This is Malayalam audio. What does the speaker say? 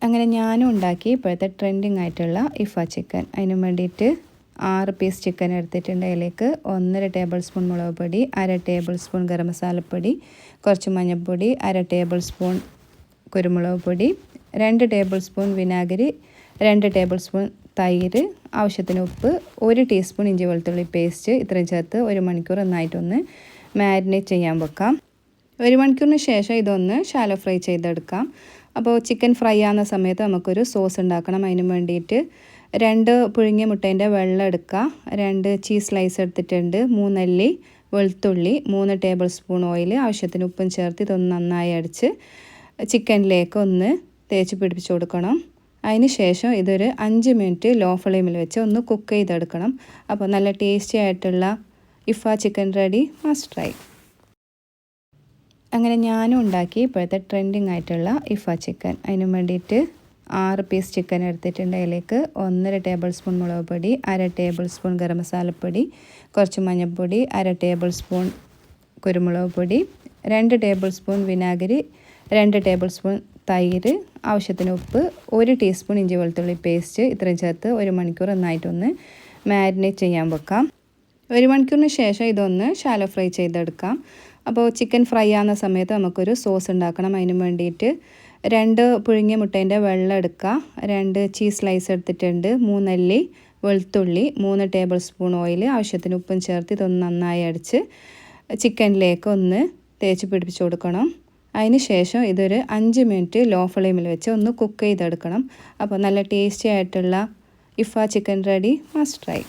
അങ്ങനെ ഞാനും ഉണ്ടാക്കി ഇപ്പോഴത്തെ ട്രെൻഡിങ് ആയിട്ടുള്ള ഇഫ ചിക്കൻ. അതിന് വേണ്ടിയിട്ട് 6 പീസ് ചിക്കൻ എടുത്തിട്ടുണ്ട്. അതിലേക്ക് 1.5 ടേബിൾ സ്പൂൺ മുളക് പൊടി, 1/2 ടേബിൾ സ്പൂൺ ഗരം മസാലപ്പൊടി, കുറച്ച് മഞ്ഞൾപ്പൊടി, 1/2 ടേബിൾ സ്പൂൺ കുരുമുളക് പൊടി, 2 ടേബിൾ സ്പൂൺ വിനാഗിരി, 2 ടേബിൾ സ്പൂൺ തൈര്, ആവശ്യത്തിന് ഉപ്പ്, 1 ടീസ്പൂൺ ഇഞ്ചി വെളുത്തുള്ളി പേസ്റ്റ്, ഇത്രയും ചേർത്ത് 1 മണിക്കൂർ നന്നായിട്ടൊന്ന് മാരിനേറ്റ് ചെയ്യാൻ വെക്കാം. 1 മണിക്കൂറിന് ശേഷം ഇതൊന്ന് ഷാലോ ഫ്രൈ ചെയ്തെടുക്കാം. അപ്പോൾ ചിക്കൻ ഫ്രൈ ആവുന്ന സമയത്ത് നമുക്കൊരു സോസ് ഉണ്ടാക്കണം. അതിന് വേണ്ടിയിട്ട് 2 പുഴുങ്ങിയ മുട്ടേൻ്റെ വെള്ളം എടുക്കുക, 2 ചീസ് സ്ലൈസ് എടുത്തിട്ടുണ്ട്, 3 അല്ലി വെളുത്തുള്ളി, 3 ടേബിൾ സ്പൂൺ ഓയിൽ, ആവശ്യത്തിന് ഉപ്പും ചേർത്ത് ഇതൊന്ന് നന്നായി അടിച്ച് ചിക്കനിലേക്ക് ഒന്ന് തേച്ച് പിടിപ്പിച്ച് കൊടുക്കണം. അതിന് ശേഷം ഇതൊരു 5 മിനിറ്റ് ലോ ഫ്ലെയിമിൽ വെച്ച് ഒന്ന് കുക്ക് ചെയ്തെടുക്കണം. അപ്പോൾ നല്ല ടേസ്റ്റി ആയിട്ടുള്ള ഇഫ ചിക്കൻ റെഡി. Must try. അങ്ങനെ ഞാനും ഉണ്ടാക്കി ഇപ്പോഴത്തെ ട്രെൻഡിങ് ആയിട്ടുള്ള ഇഫ ചിക്കൻ. അതിന് വേണ്ടിയിട്ട് 6 പീസ് ചിക്കൻ എടുത്തിട്ടുണ്ട്. അതിലേക്ക് 1.5 ടേബിൾ സ്പൂൺ മുളക് പൊടി, 1/2 ടേബിൾ സ്പൂൺ ഗരം മസാലപ്പൊടി, കുറച്ച് മഞ്ഞൾപ്പൊടി, 1/2 ടേബിൾ സ്പൂൺ കുരുമുളക് പൊടി, 2 ടേബിൾ സ്പൂൺ വിനാഗിരി, 2 ടേബിൾ സ്പൂൺ തൈര്, ആവശ്യത്തിന് ഉപ്പ്, 1 ടീസ്പൂൺ ഇഞ്ചി വെളുത്തുള്ളി പേസ്റ്റ്, ഇത്രയും ചേർത്ത് 1 മണിക്കൂർ നന്നായിട്ടൊന്ന് മാരിനേറ്റ് ചെയ്യാൻ വെക്കാം. 1 മണിക്കൂറിന് ശേഷം ഇതൊന്ന് ഷാലോ ഫ്രൈ ചെയ്തെടുക്കാം. അപ്പോൾ ചിക്കൻ ഫ്രൈ ആവുന്ന സമയത്ത് നമുക്കൊരു സോസ് ഉണ്ടാക്കണം. അതിന് വേണ്ടിയിട്ട് 2 പുഴുങ്ങിയ മുട്ടേൻ്റെ വെള്ളം എടുക്കുക, 2 ചീസ് സ്ലൈസ് എടുത്തിട്ടുണ്ട്, 3 അല്ലി വെളുത്തുള്ളി, 3 ടേബിൾ സ്പൂൺ ഓയിൽ, ആവശ്യത്തിന് ഉപ്പും ചേർത്ത് ഇതൊന്ന് നന്നായി അടിച്ച് ചിക്കനിലേക്ക് ഒന്ന് തേച്ച് പിടിപ്പിച്ച് കൊടുക്കണം. അതിന് ശേഷം ഇതൊരു 5 മിനിറ്റ് ലോ ഫ്ലെയിമിൽ വെച്ച് ഒന്ന് കുക്ക് ചെയ്തെടുക്കണം. അപ്പോൾ നല്ല ടേസ്റ്റി ആയിട്ടുള്ള ഇഫ ചിക്കൻ റെഡി. Must try.